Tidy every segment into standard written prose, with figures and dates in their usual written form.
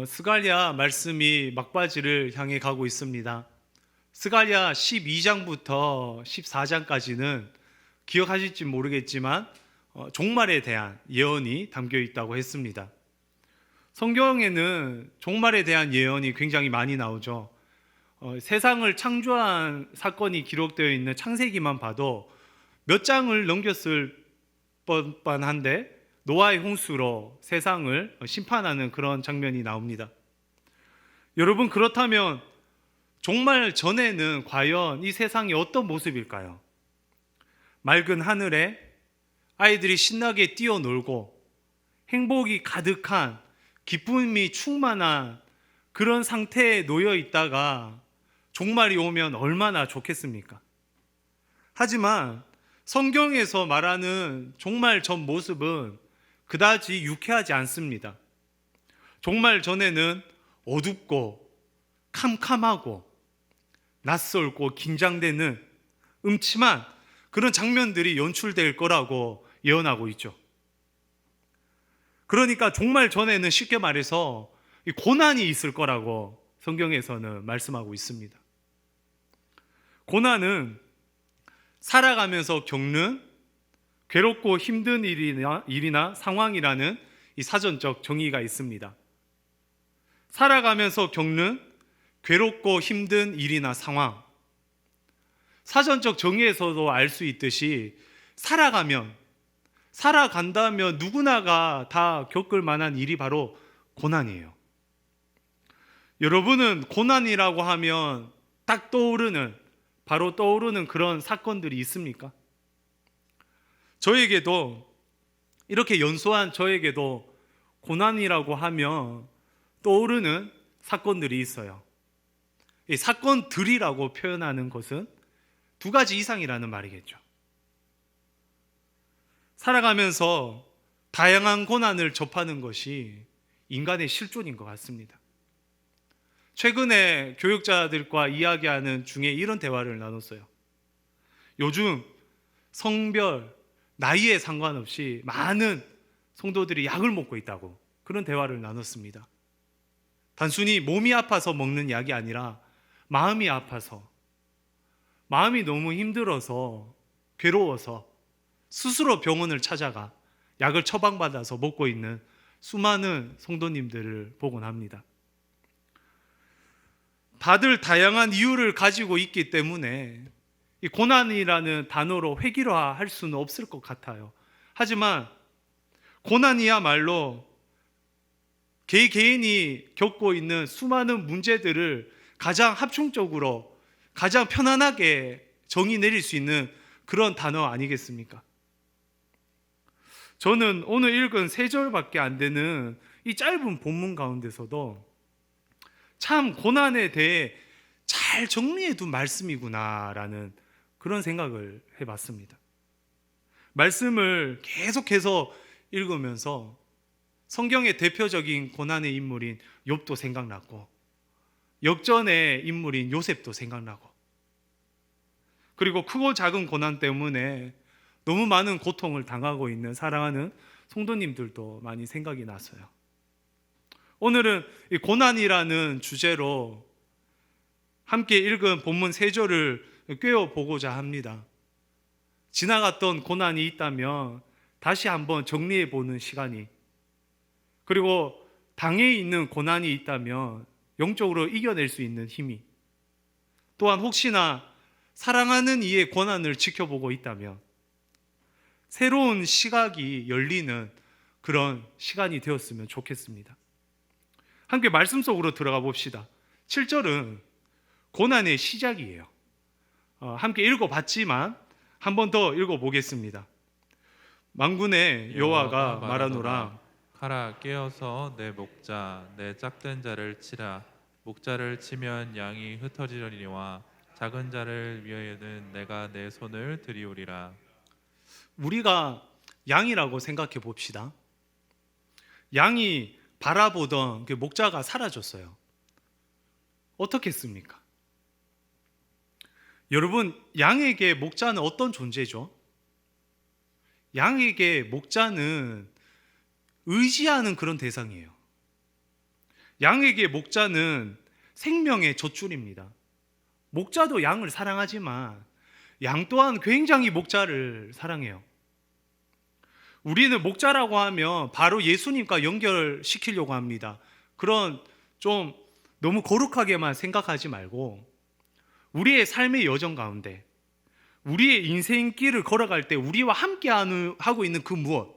스가랴 말씀이 막바지를 향해 가고 있습니다. 스가랴 12장부터 14장까지는 기억하실지 모르겠지만 종말에 대한 예언이 담겨 있다고 했습니다. 성경에는 종말에 대한 예언이 굉장히 많이 나오죠. 세상을 창조한 사건이 기록되어 있는 창세기만 봐도 몇 장을 넘겼을 뻔한데 노아의 홍수로 세상을 심판하는 그런 장면이 나옵니다. 여러분, 그렇다면 종말 전에는 과연 이 세상이 어떤 모습일까요? 맑은 하늘에 아이들이 신나게 뛰어놀고 행복이 가득한, 기쁨이 충만한 그런 상태에 놓여 있다가 종말이 오면 얼마나 좋겠습니까? 하지만 성경에서 말하는 종말 전 모습은 그다지 유쾌하지 않습니다. 종말 전에는 어둡고 캄캄하고 낯설고 긴장되는 음침한 그런 장면들이 연출될 거라고 예언하고 있죠. 그러니까 종말 전에는 쉽게 말해서 고난이 있을 거라고 성경에서는 말씀하고 있습니다. 고난은 살아가면서 겪는 괴롭고 힘든 일이나 상황이라는 이 사전적 정의가 있습니다. 살아가면서 겪는 괴롭고 힘든 일이나 상황, 사전적 정의에서도 알 수 있듯이 살아간다면 누구나가 다 겪을 만한 일이 바로 고난이에요. 여러분은 고난이라고 하면 딱 떠오르는 그런 사건들이 있습니까? 이렇게 연소한 저에게도 고난이라고 하면 떠오르는 사건들이 있어요. 이 사건들이라고 표현하는 것은 두 가지 이상이라는 말이겠죠. 살아가면서 다양한 고난을 접하는 것이 인간의 실존인 것 같습니다. 최근에 교육자들과 이야기하는 중에 이런 대화를 나눴어요. 요즘 성별, 나이에 상관없이 많은 성도들이 약을 먹고 있다고, 그런 대화를 나눴습니다. 단순히 몸이 아파서 먹는 약이 아니라 마음이 아파서, 마음이 너무 힘들어서, 괴로워서 스스로 병원을 찾아가 약을 처방받아서 먹고 있는 수많은 성도님들을 보곤 합니다. 다들 다양한 이유를 가지고 있기 때문에 이 고난이라는 단어로 획일화할 수는 없을 것 같아요. 하지만 고난이야말로 개인이 겪고 있는 수많은 문제들을 가장 합충적으로, 가장 편안하게 정의 내릴 수 있는 그런 단어 아니겠습니까? 저는 오늘 읽은 3절밖에 안 되는 이 짧은 본문 가운데서도 참 고난에 대해 잘 정리해 둔 말씀이구나라는 그런 생각을 해봤습니다. 말씀을 계속해서 읽으면서 성경의 대표적인 고난의 인물인 욥도 생각났고, 역전의 인물인 요셉도 생각나고, 그리고 크고 작은 고난 때문에 너무 많은 고통을 당하고 있는 사랑하는 성도님들도 많이 생각이 났어요. 오늘은 이 고난이라는 주제로 함께 읽은 본문 3절을 꿰어보고자 합니다. 지나갔던 고난이 있다면 다시 한번 정리해보는 시간이, 그리고 당해 있는 고난이 있다면 영적으로 이겨낼 수 있는 힘이, 또한 혹시나 사랑하는 이의 고난을 지켜보고 있다면 새로운 시각이 열리는 그런 시간이 되었으면 좋겠습니다. 함께 말씀 속으로 들어가 봅시다. 7절은 고난의 시작이에요. 함께 읽어봤지만 한 번 더 읽어보겠습니다. 만군의 여호와가 말하노라. 가라, 깨어서 내 목자 내 짝된 자를 치라. 목자를 치면 양이 흩어지려니와 작은 자를 위하여는 내가 내 손을 들이우리라. 우리가 양이라고 생각해 봅시다. 양이 바라보던 그 목자가 사라졌어요. 어떻겠습니까? 여러분, 양에게 목자는 어떤 존재죠? 양에게 목자는 의지하는 그런 대상이에요. 양에게 목자는 생명의 젖줄입니다. 목자도 양을 사랑하지만 양 또한 굉장히 목자를 사랑해요. 우리는 목자라고 하면 바로 예수님과 연결시키려고 합니다. 그런 좀 너무 거룩하게만 생각하지 말고 우리의 삶의 여정 가운데 우리의 인생길을 걸어갈 때 우리와 함께 하고 있는 그 무엇,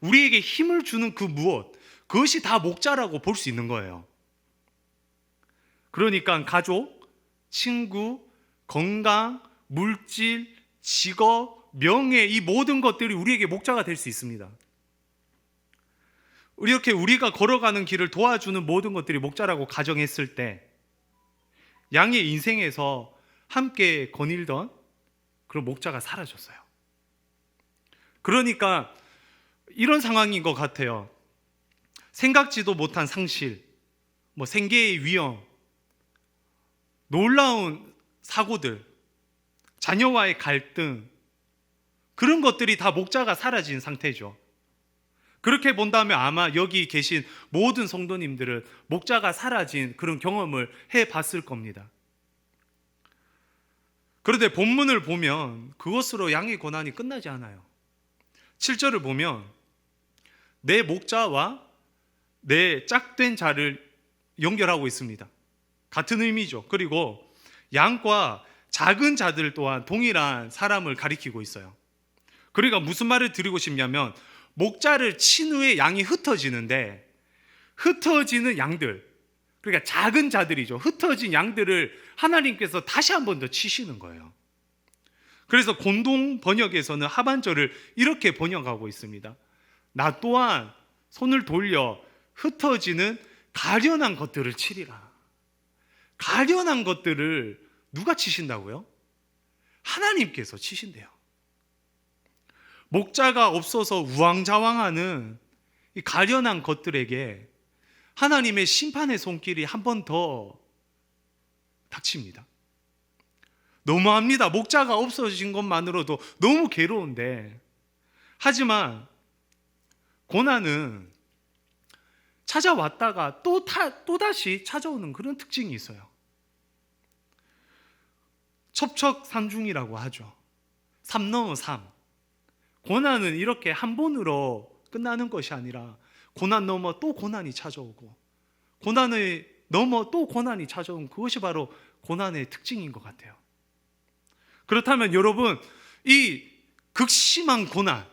우리에게 힘을 주는 그 무엇, 그것이 다 목자라고 볼 수 있는 거예요. 그러니까 가족, 친구, 건강, 물질, 직업, 명예, 이 모든 것들이 우리에게 목자가 될 수 있습니다. 이렇게 우리가 걸어가는 길을 도와주는 모든 것들이 목자라고 가정했을 때 양의 인생에서 함께 거닐던 그런 목자가 사라졌어요. 그러니까 이런 상황인 것 같아요. 생각지도 못한 상실, 생계의 위험, 놀라운 사고들, 자녀와의 갈등, 그런 것들이 다 목자가 사라진 상태죠. 그렇게 본다면 아마 여기 계신 모든 성도님들은 목자가 사라진 그런 경험을 해봤을 겁니다. 그런데 본문을 보면 그것으로 양의 고난이 끝나지 않아요. 7절을 보면 내 목자와 내 짝된 자를 연결하고 있습니다. 같은 의미죠. 그리고 양과 작은 자들 또한 동일한 사람을 가리키고 있어요. 그러니까 무슨 말을 드리고 싶냐면 목자를 친 후에 양이 흩어지는데 흩어지는 양들, 그러니까 작은 자들이죠. 흩어진 양들을 하나님께서 다시 한 번 더 치시는 거예요. 그래서 공동 번역에서는 하반절을 이렇게 번역하고 있습니다. 나 또한 손을 돌려 흩어지는 가련한 것들을 치리라. 가련한 것들을 누가 치신다고요? 하나님께서 치신대요. 목자가 없어서 우왕좌왕하는 이 가련한 것들에게 하나님의 심판의 손길이 한 번 더 닥칩니다. 너무합니다. 목자가 없어진 것만으로도 너무 괴로운데, 하지만 고난은 찾아왔다가 또다시 찾아오는 그런 특징이 있어요. 첩첩산중이라고 하죠. 3 넘어 3. 고난은 이렇게 한 번으로 끝나는 것이 아니라 고난 넘어 또 고난이 찾아오고 고난을 넘어 또 고난이 찾아오는, 그것이 바로 고난의 특징인 것 같아요. 그렇다면 여러분, 이 극심한 고난,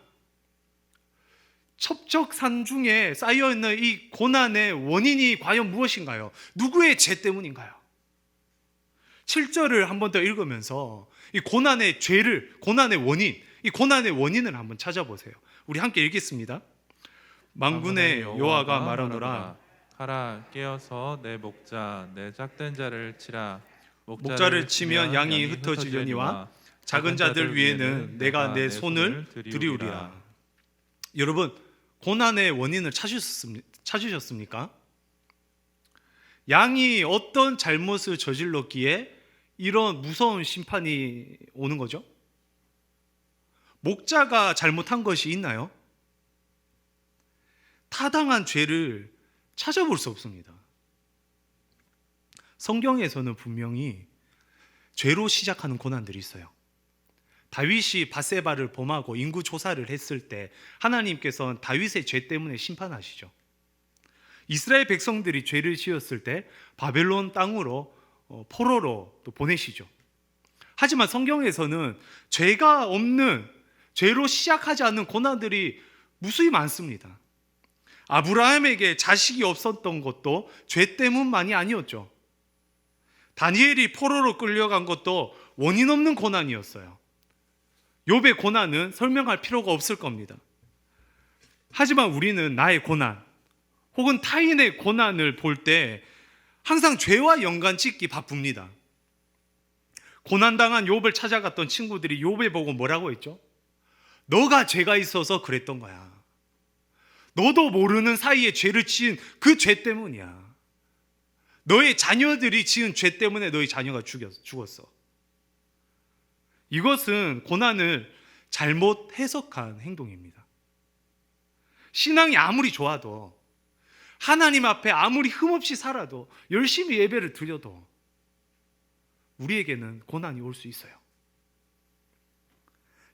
첩첩산중에 쌓여있는 이 고난의 원인이 과연 무엇인가요? 누구의 죄 때문인가요? 7절을 한 번 더 읽으면서 이 고난의 죄를, 고난의 원인, 이 고난의 원인을 한번 찾아보세요. 우리 함께 읽겠습니다. 만군의 여호와가 말하노라. 가라, 깨어서 내 목자 내 짝된 자를 치라. 목자를 치면 양이 흩어지려니와 작은 자들 위에는 내가 내 손을 들이우리라. 여러분, 고난의 원인을 찾으셨습니까? 양이 어떤 잘못을 저질렀기에 이런 무서운 심판이 오는 거죠? 목자가 잘못한 것이 있나요? 타당한 죄를 찾아볼 수 없습니다. 성경에서는 분명히 죄로 시작하는 고난들이 있어요. 다윗이 밧세바를 범하고 인구 조사를 했을 때 하나님께서는 다윗의 죄 때문에 심판하시죠. 이스라엘 백성들이 죄를 지었을 때 바벨론 땅으로 포로로 또 보내시죠. 하지만 성경에서는 죄가 없는, 죄로 시작하지 않는 고난들이 무수히 많습니다. 아브라함에게 자식이 없었던 것도 죄 때문만이 아니었죠. 다니엘이 포로로 끌려간 것도 원인 없는 고난이었어요. 욥의 고난은 설명할 필요가 없을 겁니다. 하지만 우리는 나의 고난 혹은 타인의 고난을 볼 때 항상 죄와 연관짓기 바쁩니다. 고난당한 욥을 찾아갔던 친구들이 욥을 보고 뭐라고 했죠? 너가 죄가 있어서 그랬던 거야. 너도 모르는 사이에 죄를 지은 그 죄 때문이야. 너의 자녀들이 지은 죄 때문에 너의 자녀가 죽었어. 이것은 고난을 잘못 해석한 행동입니다. 신앙이 아무리 좋아도, 하나님 앞에 아무리 흠없이 살아도 열심히 예배를 드려도 우리에게는 고난이 올 수 있어요.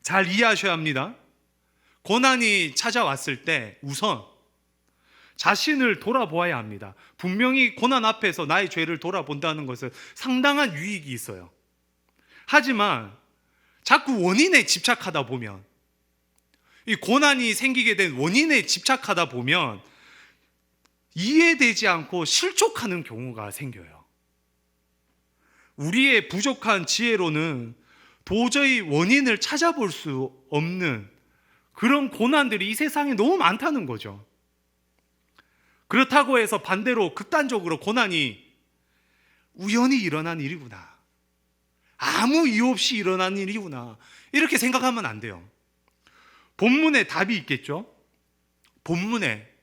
잘 이해하셔야 합니다. 고난이 찾아왔을 때 우선 자신을 돌아보아야 합니다. 분명히 고난 앞에서 나의 죄를 돌아본다는 것은 상당한 유익이 있어요. 하지만 자꾸 원인에 집착하다 보면, 이 고난이 생기게 된 원인에 집착하다 보면 이해되지 않고 실족하는 경우가 생겨요. 우리의 부족한 지혜로는 도저히 원인을 찾아볼 수 없는 그런 고난들이 이 세상에 너무 많다는 거죠. 그렇다고 해서 반대로 극단적으로 고난이 우연히 일어난 일이구나, 아무 이유 없이 일어난 일이구나, 이렇게 생각하면 안 돼요. 본문에 답이 있겠죠. 본문에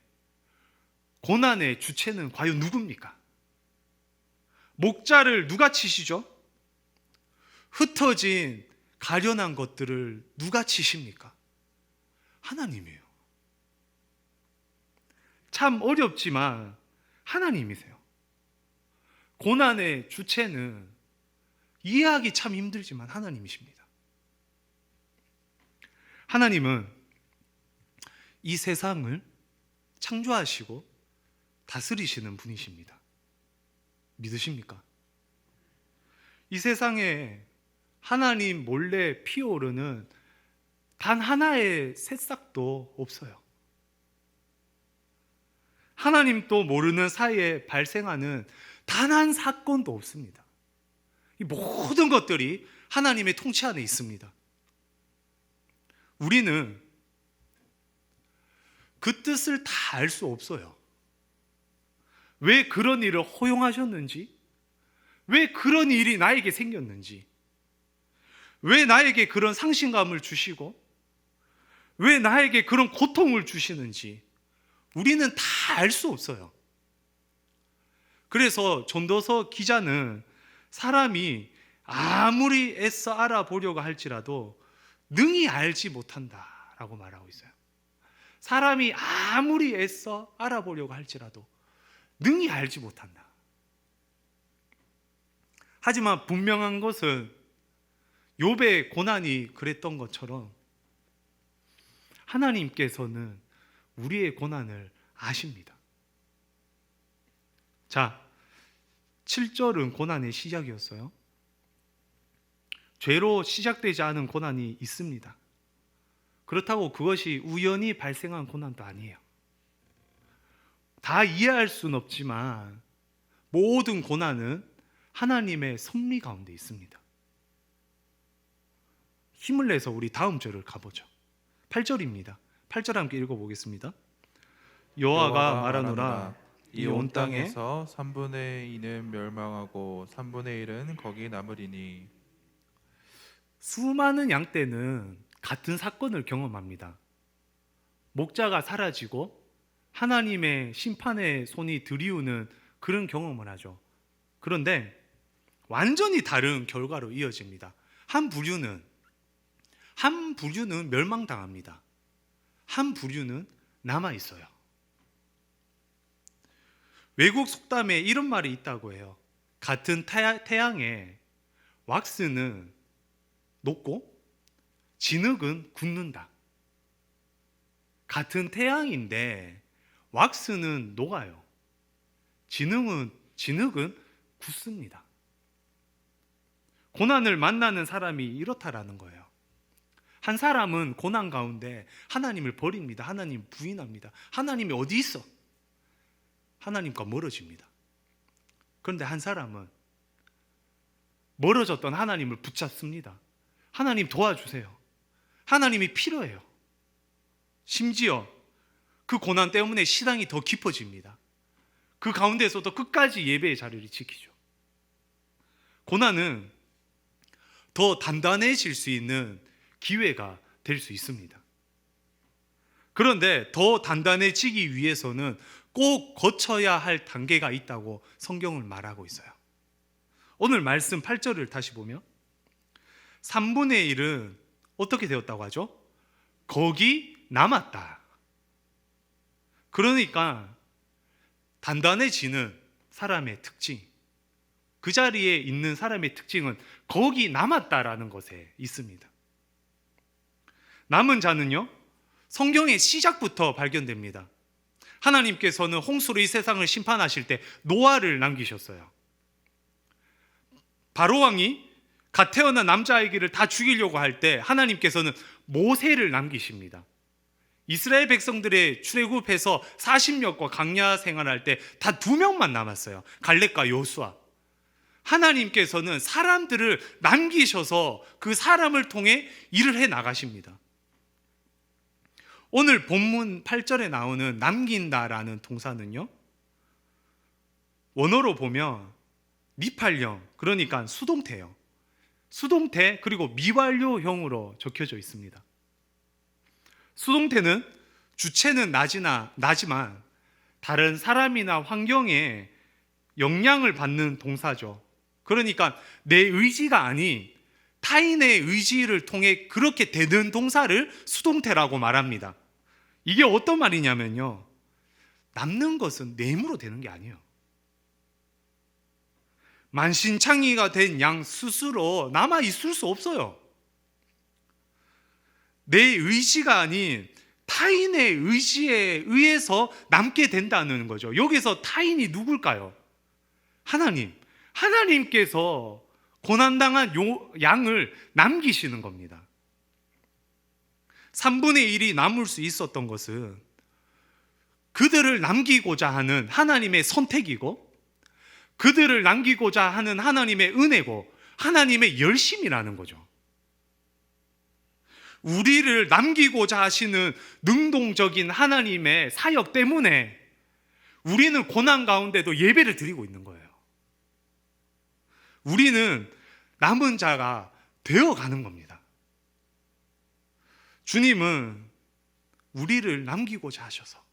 고난의 주체는 과연 누굽니까? 목자를 누가 치시죠? 흩어진 가련한 것들을 누가 치십니까? 하나님이에요. 참 어렵지만 하나님이세요. 고난의 주체는 이해하기 참 힘들지만 하나님이십니다. 하나님은 이 세상을 창조하시고 다스리시는 분이십니다. 믿으십니까? 이 세상에 하나님 몰래 피어오르는 단 하나의 새싹도 없어요. 하나님도 모르는 사이에 발생하는 단 한 사건도 없습니다. 이 모든 것들이 하나님의 통치 안에 있습니다. 우리는 그 뜻을 다 알 수 없어요. 왜 그런 일을 허용하셨는지, 왜 그런 일이 나에게 생겼는지, 왜 나에게 그런 상실감을 주시고, 왜 나에게 그런 고통을 주시는지 우리는 다 알 수 없어요. 그래서 전도서 기자는 사람이 아무리 애써 알아보려고 할지라도 능히 알지 못한다라고 말하고 있어요. 사람이 아무리 애써 알아보려고 할지라도 능히 알지 못한다. 하지만 분명한 것은 욥의 고난이 그랬던 것처럼 하나님께서는 우리의 고난을 아십니다. 자, 7절은 고난의 시작이었어요. 죄로 시작되지 않은 고난이 있습니다. 그렇다고 그것이 우연히 발생한 고난도 아니에요. 다 이해할 수는 없지만 모든 고난은 하나님의 섭리 가운데 있습니다. 힘을 내서 우리 다음 절을 가보죠. 8절입니다. 8절 함께 읽어보겠습니다. 여호와가 말하노라, 이 온 땅에서 3분의 2는 멸망하고 3분의 1은 거기 남으리니. 수많은 양떼는 같은 사건을 경험합니다. 목자가 사라지고 하나님의 심판의 손이 들이우는 그런 경험을 하죠. 그런데 완전히 다른 결과로 이어집니다. 한 부류는 멸망당합니다. 한 부류는 남아있어요. 외국 속담에 이런 말이 있다고 해요. 같은 태양에 왁스는 녹고 진흙은 굳는다. 같은 태양인데 왁스는 녹아요. 진흙은 굳습니다. 고난을 만나는 사람이 이렇다라는 거예요. 한 사람은 고난 가운데 하나님을 버립니다. 하나님 부인합니다. 하나님이 어디 있어? 하나님과 멀어집니다. 그런데 한 사람은 멀어졌던 하나님을 붙잡습니다. 하나님 도와주세요. 하나님이 필요해요. 심지어 그 고난 때문에 신앙이 더 깊어집니다. 그 가운데서도 끝까지 예배의 자리를 지키죠. 고난은 더 단단해질 수 있는 기회가 될 수 있습니다. 그런데 더 단단해지기 위해서는 꼭 거쳐야 할 단계가 있다고 성경을 말하고 있어요. 오늘 말씀 8절을 다시 보면 3분의 1은 어떻게 되었다고 하죠? 거기 남았다. 그러니까 단단해지는 사람의 특징, 그 자리에 있는 사람의 특징은 거기 남았다라는 것에 있습니다. 남은 자는요, 성경의 시작부터 발견됩니다. 하나님께서는 홍수로 이 세상을 심판하실 때 노아를 남기셨어요. 바로왕이 갓 태어난 남자아이를 다 죽이려고 할 때 하나님께서는 모세를 남기십니다. 이스라엘 백성들의 출애굽해서 40년과 광야 생활할 때 다 2명만 남았어요. 갈렙과 여호수아. 하나님께서는 사람들을 남기셔서 그 사람을 통해 일을 해 나가십니다. 오늘 본문 8절에 나오는 남긴다라는 동사는요, 원어로 보면 미팔령, 그러니까 수동태예요. 수동태 그리고 미완료형으로 적혀져 있습니다. 수동태는 주체는 나지만 다른 사람이나 환경에 영향을 받는 동사죠. 그러니까 내 의지가 아닌 타인의 의지를 통해 그렇게 되는 동사를 수동태라고 말합니다. 이게 어떤 말이냐면요, 남는 것은 내 힘으로 되는 게 아니에요. 만신창이가 된 양 스스로 남아 있을 수 없어요. 내 의지가 아닌 타인의 의지에 의해서 남게 된다는 거죠. 여기서 타인이 누굴까요? 하나님께서 고난당한 양을 남기시는 겁니다. 3분의 1이 남을 수 있었던 것은 그들을 남기고자 하는 하나님의 선택이고, 그들을 남기고자 하는 하나님의 은혜고, 하나님의 열심이라는 거죠. 우리를 남기고자 하시는 능동적인 하나님의 사역 때문에 우리는 고난 가운데도 예배를 드리고 있는 거예요. 우리는 남은 자가 되어가는 겁니다. 주님은 우리를 남기고자 하셔서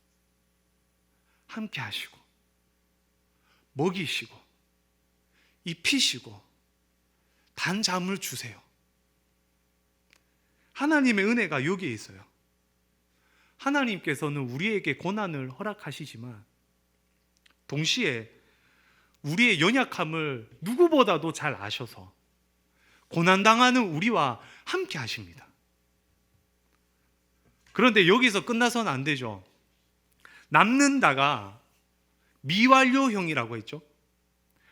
함께 하시고 먹이시고 입히시고 단잠을 주세요. 하나님의 은혜가 여기에 있어요. 하나님께서는 우리에게 고난을 허락하시지만 동시에 우리의 연약함을 누구보다도 잘 아셔서 고난당하는 우리와 함께 하십니다. 그런데 여기서 끝나서는 안 되죠. 남는다가 미완료형이라고 했죠.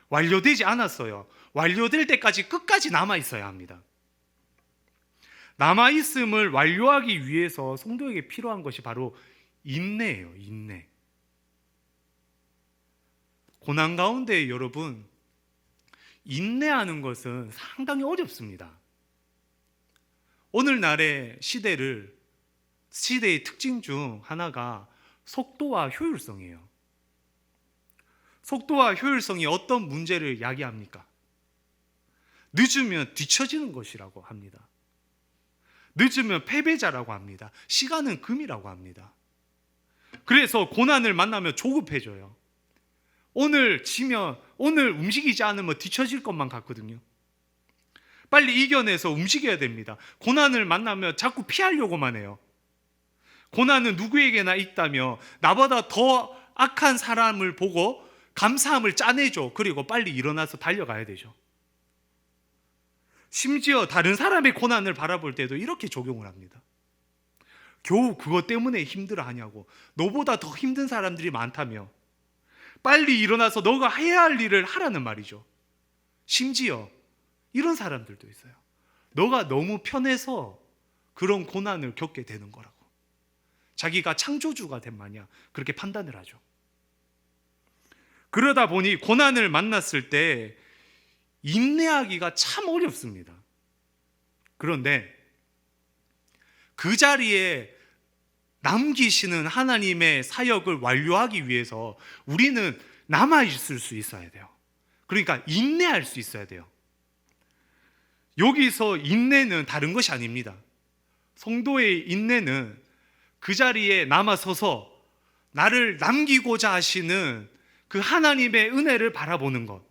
완료되지 않았어요. 완료될 때까지 끝까지 남아 있어야 합니다. 남아 있음을 완료하기 위해서 성도에게 필요한 것이 바로 인내예요. 인내. 고난 가운데 여러분, 인내하는 것은 상당히 어렵습니다. 오늘날의 시대의 특징 중 하나가 속도와 효율성이에요. 속도와 효율성이 어떤 문제를 야기합니까? 늦으면 뒤처지는 것이라고 합니다. 늦으면 패배자라고 합니다. 시간은 금이라고 합니다. 그래서 고난을 만나면 조급해져요. 오늘 지면, 오늘 움직이지 않으면 뒤처질 것만 같거든요. 빨리 이겨내서 움직여야 됩니다. 고난을 만나면 자꾸 피하려고만 해요. 고난은 누구에게나 있다며 나보다 더 악한 사람을 보고 감사함을 짜내죠. 그리고 빨리 일어나서 달려가야 되죠. 심지어 다른 사람의 고난을 바라볼 때도 이렇게 적용을 합니다. 겨우 그것 때문에 힘들어하냐고. 너보다 더 힘든 사람들이 많다며 빨리 일어나서 너가 해야 할 일을 하라는 말이죠. 심지어 이런 사람들도 있어요. 너가 너무 편해서 그런 고난을 겪게 되는 거라고. 자기가 창조주가 된 마냥 그렇게 판단을 하죠. 그러다 보니 고난을 만났을 때 인내하기가 참 어렵습니다. 그런데 그 자리에 남기시는 하나님의 사역을 완료하기 위해서 우리는 남아있을 수 있어야 돼요. 그러니까 인내할 수 있어야 돼요. 여기서 인내는 다른 것이 아닙니다. 성도의 인내는 그 자리에 남아서서 나를 남기고자 하시는 그 하나님의 은혜를 바라보는 것,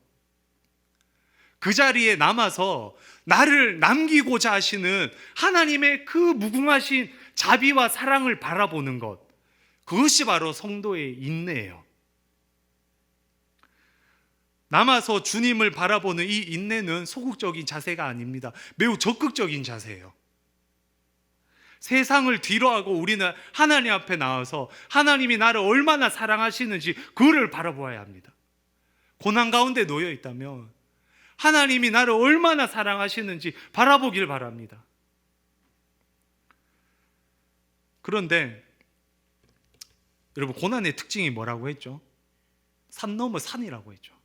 그 자리에 남아서 나를 남기고자 하시는 하나님의 그 무궁하신 자비와 사랑을 바라보는 것, 그것이 바로 성도의 인내예요. 남아서 주님을 바라보는 이 인내는 소극적인 자세가 아닙니다. 매우 적극적인 자세예요. 세상을 뒤로하고 우리는 하나님 앞에 나와서 하나님이 나를 얼마나 사랑하시는지 그를 바라보아야 합니다. 고난 가운데 놓여 있다면 하나님이 나를 얼마나 사랑하시는지 바라보길 바랍니다. 그런데 여러분, 고난의 특징이 뭐라고 했죠? 산 넘어 산이라고 했죠.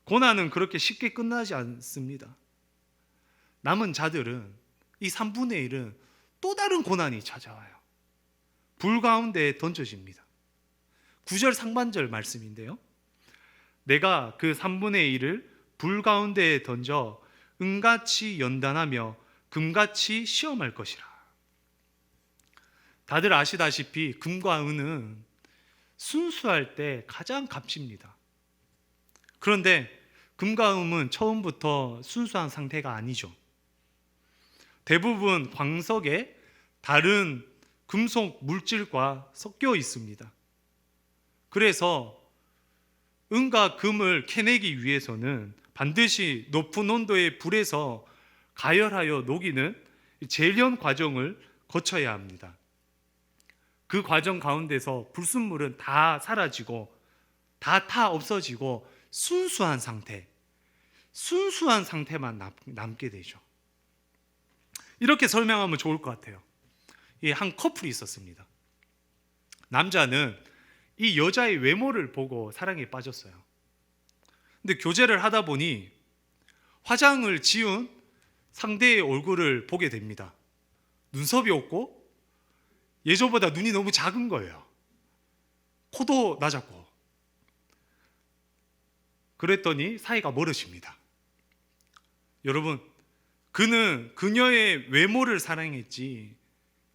고난은 그렇게 쉽게 끝나지 않습니다. 남은 자들은 이 3분의 1은 또 다른 고난이 찾아와요. 불 가운데 던져집니다. 9절 상반절 말씀인데요, 내가 그 3분의 1을 불 가운데에 던져 은같이 연단하며 금같이 시험할 것이라. 다들 아시다시피 금과 은은 순수할 때 가장 값집니다. 그런데 금과 은은 처음부터 순수한 상태가 아니죠. 대부분 광석에 다른 금속 물질과 섞여 있습니다. 그래서 은과 금을 캐내기 위해서는 반드시 높은 온도의 불에서 가열하여 녹이는 제련 과정을 거쳐야 합니다. 그 과정 가운데서 불순물은 다 사라지고 다 타 없어지고 순수한 상태만 남게 되죠. 이렇게 설명하면 좋을 것 같아요. 한 커플이 있었습니다. 남자는 이 여자의 외모를 보고 사랑에 빠졌어요. 근데 교제를 하다 보니 화장을 지운 상대의 얼굴을 보게 됩니다. 눈썹이 없고 예전보다 눈이 너무 작은 거예요. 코도 낮았고. 그랬더니 사이가 멀어집니다. 여러분, 그는 그녀의 외모를 사랑했지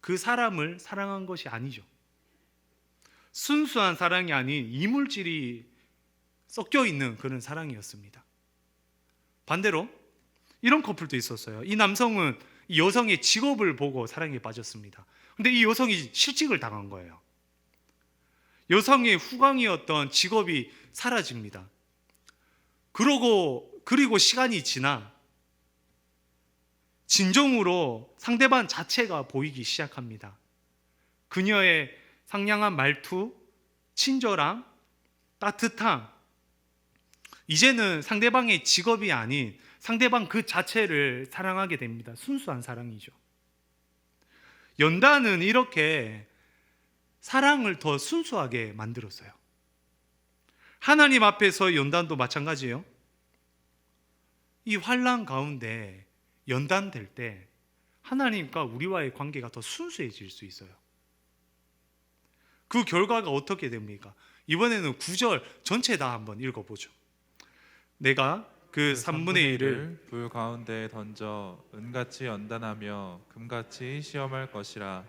그 사람을 사랑한 것이 아니죠. 순수한 사랑이 아닌 이물질이 섞여 있는 그런 사랑이었습니다. 반대로 이런 커플도 있었어요. 이 남성은 이 여성의 직업을 보고 사랑에 빠졌습니다. 근데 이 여성이 실직을 당한 거예요. 여성의 후광이었던 직업이 사라집니다. 그리고 시간이 지나 진정으로 상대방 자체가 보이기 시작합니다. 그녀의 상냥한 말투, 친절함, 따뜻함, 이제는 상대방의 직업이 아닌 상대방 그 자체를 사랑하게 됩니다. 순수한 사랑이죠. 연단은 이렇게 사랑을 더 순수하게 만들었어요. 하나님 앞에서 연단도 마찬가지예요. 이 환난 가운데 연단될 때 하나님과 우리와의 관계가 더 순수해질 수 있어요. 그 결과가 어떻게 됩니까? 이번에는 9절 전체 다 한번 읽어보죠. 내가 그 3분의 1을 불 가운데에 던져 은같이 연단하며 금같이 시험할 것이라.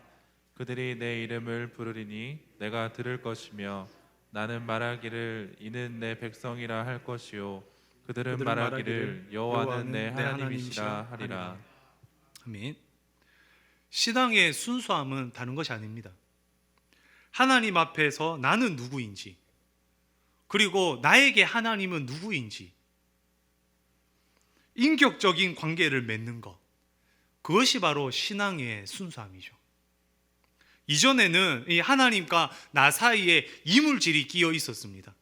그들이 내 이름을 부르리니 내가 들을 것이며 나는 말하기를 이는 내 백성이라 할 것이요 그들은 말하기를 여호와는 내 하나님이시라 하리라. 아멘. 신앙의 순수함은 다른 것이 아닙니다. 하나님 앞에서 나는 누구인지, 그리고 나에게 하나님은 누구인지 인격적인 관계를 맺는 것, 그것이 바로 신앙의 순수함이죠. 이전에는 이 하나님과 나 사이에 이물질이 끼어 있었습니다.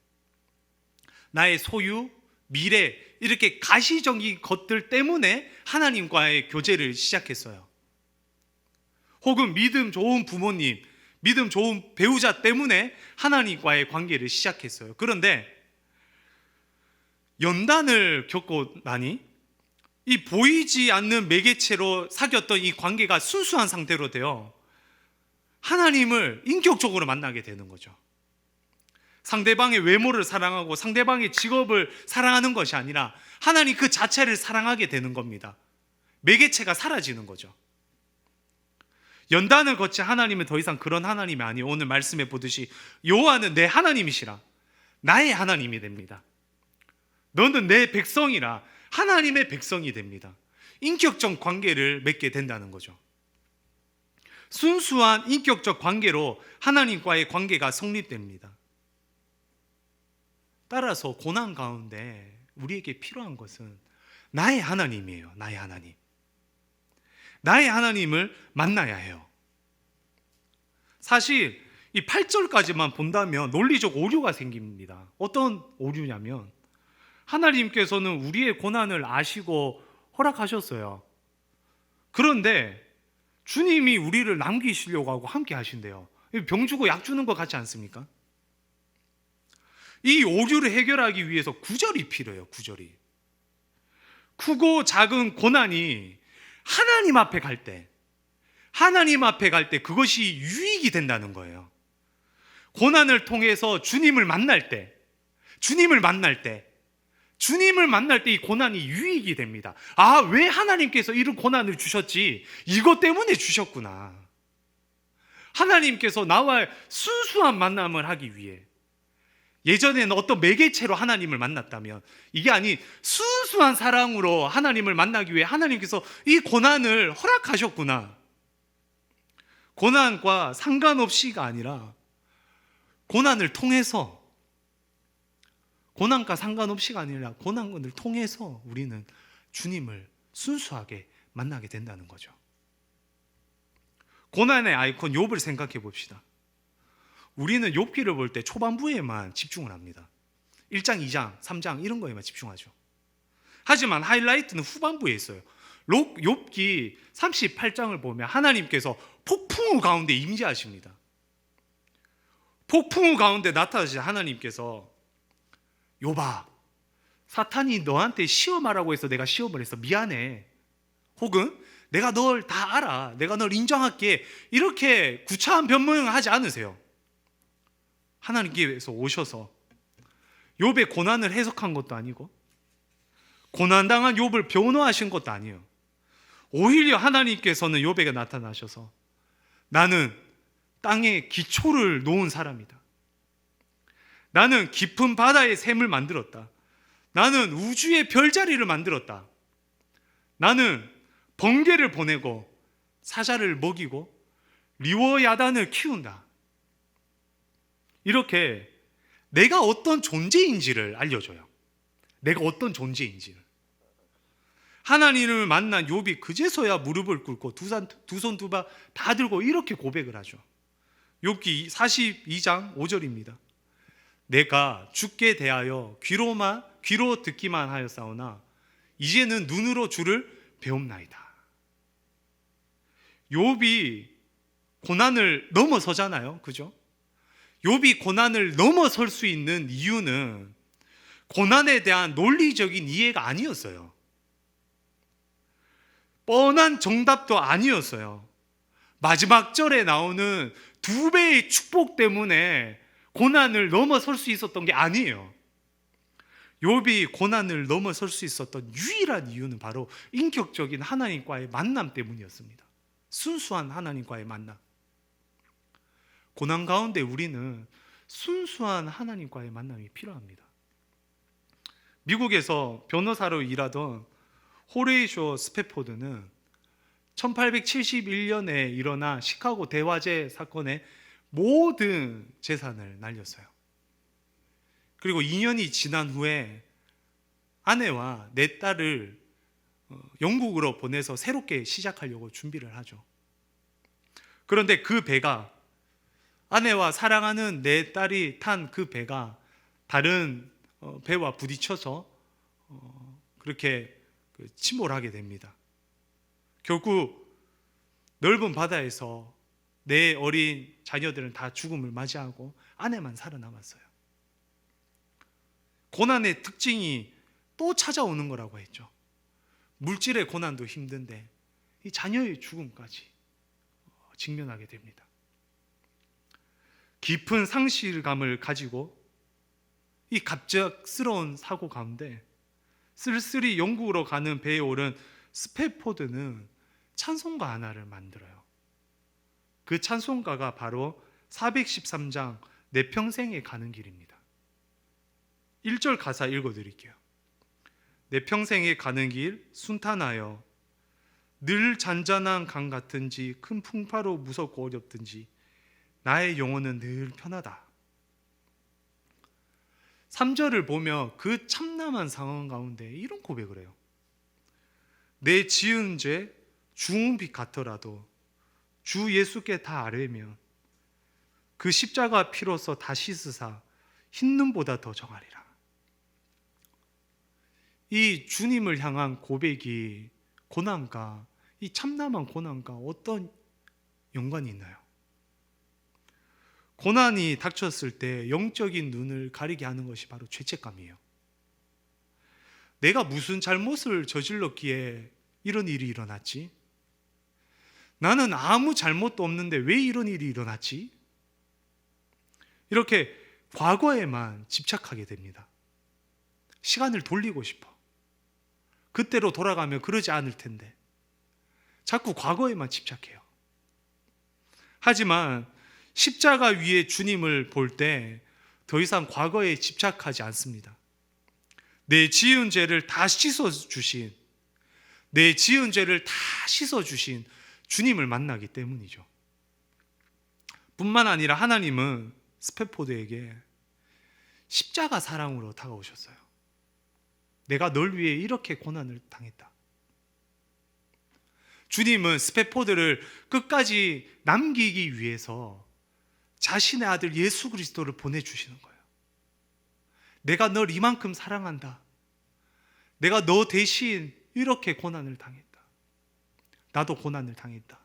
나의 소유, 미래, 이렇게 가시적인 것들 때문에 하나님과의 교제를 시작했어요. 혹은 믿음 좋은 부모님, 믿음 좋은 배우자 때문에 하나님과의 관계를 시작했어요. 그런데 연단을 겪고 나니 이 보이지 않는 매개체로 사귀었던 이 관계가 순수한 상태로 되어 하나님을 인격적으로 만나게 되는 거죠. 상대방의 외모를 사랑하고 상대방의 직업을 사랑하는 것이 아니라 하나님 그 자체를 사랑하게 되는 겁니다. 매개체가 사라지는 거죠. 연단을 거치 하나님은 더 이상 그런 하나님이 아니에요. 오늘 말씀해 보듯이 여호와는 내 하나님이시라. 나의 하나님이 됩니다. 너는 내 백성이라. 하나님의 백성이 됩니다. 인격적 관계를 맺게 된다는 거죠. 순수한 인격적 관계로 하나님과의 관계가 성립됩니다. 따라서 고난 가운데 우리에게 필요한 것은 나의 하나님이에요. 나의 하나님. 나의 하나님을 만나야 해요. 사실 이 8절까지만 본다면 논리적 오류가 생깁니다. 어떤 오류냐면 하나님께서는 우리의 고난을 아시고 허락하셨어요. 그런데 주님이 우리를 남기시려고 하고 함께 하신대요. 병 주고 약 주는 것 같지 않습니까? 이 오류를 해결하기 위해서 구절이 필요해요. 구절이. 크고 작은 고난이 하나님 앞에 갈 때, 하나님 앞에 갈 때 그것이 유익이 된다는 거예요. 고난을 통해서 주님을 만날 때 이 고난이 유익이 됩니다. 아, 왜 하나님께서 이런 고난을 주셨지? 이것 때문에 주셨구나. 하나님께서 나와 순수한 만남을 하기 위해, 예전에는 어떤 매개체로 하나님을 만났다면 이게 아닌 순수한 사랑으로 하나님을 만나기 위해 하나님께서 이 고난을 허락하셨구나. 고난과 상관없이가 아니라 고난을 통해서, 고난과 상관없이가 아니라 고난을 통해서 우리는 주님을 순수하게 만나게 된다는 거죠. 고난의 아이콘 욥을 생각해 봅시다. 우리는 욥기를 볼 때 초반부에만 집중을 합니다. 1장, 2장, 3장 이런 거에만 집중하죠. 하지만 하이라이트는 후반부에 있어요. 욥기 38장을 보면 하나님께서 폭풍우 가운데 임재하십니다. 폭풍우 가운데 나타나신 하나님께서 욥아, 사탄이 너한테 시험하라고 해서 내가 시험을 했어. 미안해. 혹은 내가 널 다 알아. 내가 널 인정할게. 이렇게 구차한 변명을 하지 않으세요. 하나님께서 오셔서 욥의 고난을 해석한 것도 아니고 고난당한 욥을 변호하신 것도 아니에요. 오히려 하나님께서는 욥에게 나타나셔서 나는 땅에 기초를 놓은 사람이다. 나는 깊은 바다의 샘을 만들었다. 나는 우주의 별자리를 만들었다. 나는 번개를 보내고 사자를 먹이고 리워야단을 키운다. 이렇게 내가 어떤 존재인지를 알려줘요. 내가 어떤 존재인지를. 하나님을 만난 욥이 그제서야 무릎을 꿇고 두 손 두 발 다 들고 이렇게 고백을 하죠. 욥기 42장 5절입니다. 내가 주께 대하여 귀로 듣기만 하였사오나 이제는 눈으로 주를 배움나이다. 욥이 고난을 넘어서잖아요. 그죠? 욥이 고난을 넘어설 수 있는 이유는 고난에 대한 논리적인 이해가 아니었어요. 뻔한 정답도 아니었어요. 마지막 절에 나오는 2배의 축복 때문에 고난을 넘어설 수 있었던 게 아니에요. 욥이 고난을 넘어설 수 있었던 유일한 이유는 바로 인격적인 하나님과의 만남 때문이었습니다. 순수한 하나님과의 만남. 고난 가운데 우리는 순수한 하나님과의 만남이 필요합니다. 미국에서 변호사로 일하던 호레이쇼 스패포드는 1871년에 일어난 시카고 대화재 사건의 모든 재산을 날렸어요. 그리고 2년이 지난 후에 아내와 4딸을 영국으로 보내서 새롭게 시작하려고 준비를 하죠. 그런데 그 배가, 아내와 사랑하는 4딸이 탄 그 배가 다른 배와 부딪혀서 그렇게 침몰하게 됩니다. 결국 넓은 바다에서 4 어린 자녀들은 다 죽음을 맞이하고 아내만 살아남았어요. 고난의 특징이 또 찾아오는 거라고 했죠. 물질의 고난도 힘든데 이 자녀의 죽음까지 직면하게 됩니다. 깊은 상실감을 가지고 이 갑작스러운 사고 가운데 쓸쓸히 영국으로 가는 배에 오른 스패포드는 찬송가 하나를 만들어요. 그 찬송가가 바로 413장 내 평생에 가는 길입니다. 1절 가사 읽어드릴게요. 내 평생에 가는 길 순탄하여 늘 잔잔한 강 같은지 큰 풍파로 무섭고 어렵든지 나의 영혼은 늘 편하다. 3절을 보면 그 참담한 상황 가운데 이런 고백을 해요. 내 지은 죄 주홍빛 같더라도 주 예수께 다 아뢰면 그 십자가 피로써 다 씻으사 흰 눈보다 더 정하리라. 이 주님을 향한 고백이 고난과 이 참담한 고난과 어떤 연관이 있나요? 고난이 닥쳤을 때 영적인 눈을 가리게 하는 것이 바로 죄책감이에요. 내가 무슨 잘못을 저질렀기에 이런 일이 일어났지? 나는 아무 잘못도 없는데 왜 이런 일이 일어났지? 이렇게 과거에만 집착하게 됩니다. 시간을 돌리고 싶어. 그때로 돌아가면 그러지 않을 텐데 자꾸 과거에만 집착해요. 하지만 십자가 위에 주님을 볼 때 더 이상 과거에 집착하지 않습니다. 내 지은 죄를 다 씻어주신, 내 지은 죄를 다 씻어주신 주님을 만나기 때문이죠. 뿐만 아니라 하나님은 스페포드에게 십자가 사랑으로 다가오셨어요. 내가 널 위해 이렇게 고난을 당했다. 주님은 스페포드를 끝까지 남기기 위해서 자신의 아들 예수 그리스도를 보내주시는 거예요. 내가 널 이만큼 사랑한다. 내가 너 대신 이렇게 고난을 당했다. 나도 고난을 당했다.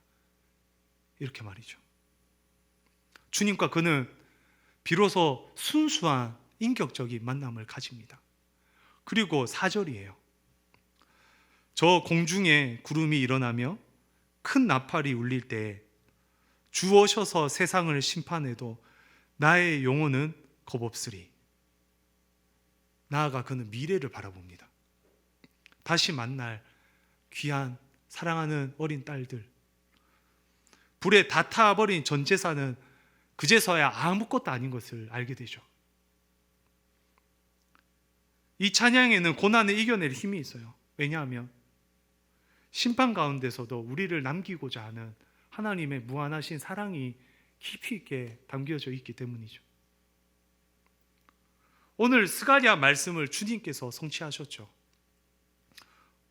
이렇게 말이죠. 주님과 그는 비로소 순수한 인격적인 만남을 가집니다. 그리고 4절이에요. 저 공중에 구름이 일어나며 큰 나팔이 울릴 때 주 오셔서 세상을 심판해도 나의 영혼은 겁없으리. 나아가 그는 미래를 바라봅니다. 다시 만날 귀한 사랑하는 어린 딸들, 불에 다 타버린 전 재산은 그제서야 아무것도 아닌 것을 알게 되죠. 이 찬양에는 고난을 이겨낼 힘이 있어요. 왜냐하면 심판 가운데서도 우리를 남기고자 하는 하나님의 무한하신 사랑이 깊이 있게 담겨져 있기 때문이죠. 오늘 스가랴 말씀을 주님께서 성취하셨죠.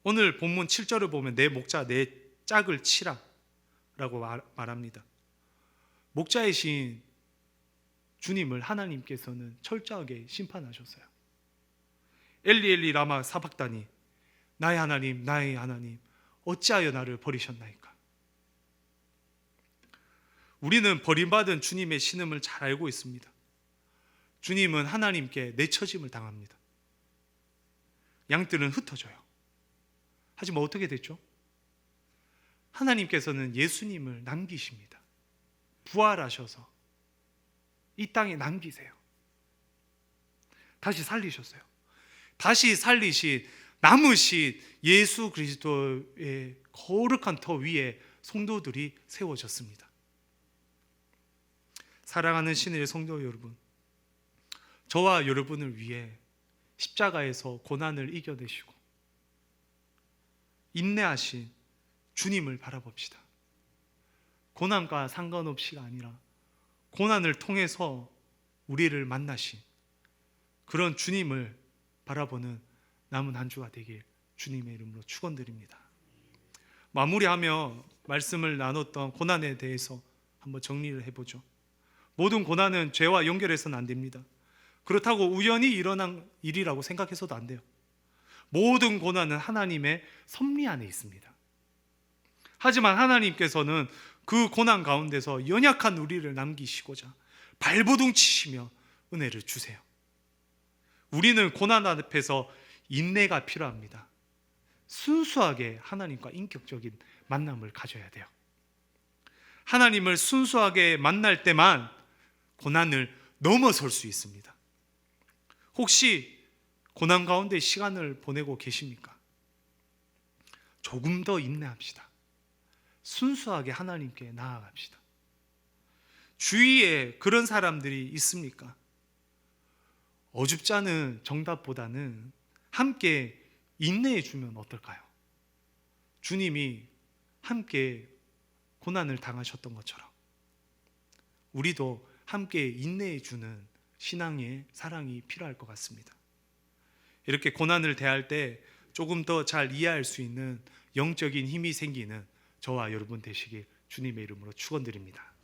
오늘 본문 7절을 보면 내 목자 내 짝을 치라 라고 말합니다. 목자이신 주님을 하나님께서는 철저하게 심판하셨어요. 엘리 엘리 라마 사박다니 나의 하나님 어찌하여 나를 버리셨나이까. 우리는 버림받은 주님의 신음을 잘 알고 있습니다. 주님은 하나님께 내처짐을 당합니다. 양들은 흩어져요. 하지만 어떻게 됐죠? 하나님께서는 예수님을 남기십니다. 부활하셔서 이 땅에 남기세요. 다시 살리셨어요. 다시 살리신 남으신 예수 그리스도의 거룩한 터 위에 성도들이 세워졌습니다. 사랑하는 신의 성도 여러분, 저와 여러분을 위해 십자가에서 고난을 이겨내시고 인내하신 주님을 바라봅시다. 고난과 상관없이가 아니라 고난을 통해서 우리를 만나신 그런 주님을 바라보는 남은 한 주가 되길 주님의 이름으로 축원드립니다. 마무리하며 말씀을 나눴던 고난에 대해서 한번 정리를 해보죠. 모든 고난은 죄와 연결해서는 안 됩니다. 그렇다고 우연히 일어난 일이라고 생각해서도 안 돼요. 모든 고난은 하나님의 섭리 안에 있습니다. 하지만 하나님께서는 그 고난 가운데서 연약한 우리를 남기시고자 발버둥 치시며 은혜를 주세요. 우리는 고난 앞에서 인내가 필요합니다. 순수하게 하나님과 인격적인 만남을 가져야 돼요. 하나님을 순수하게 만날 때만 고난을 넘어설 수 있습니다. 혹시 고난 가운데 시간을 보내고 계십니까? 조금 더 인내합시다. 순수하게 하나님께 나아갑시다. 주위에 그런 사람들이 있습니까? 어줍잖은 정답보다는 함께 인내해 주면 어떨까요? 주님이 함께 고난을 당하셨던 것처럼 우리도 함께 인내해 주는 신앙의 사랑이 필요할 것 같습니다. 이렇게 고난을 대할 때 조금 더 잘 이해할 수 있는 영적인 힘이 생기는 저와 여러분 되시길 주님의 이름으로 축원드립니다.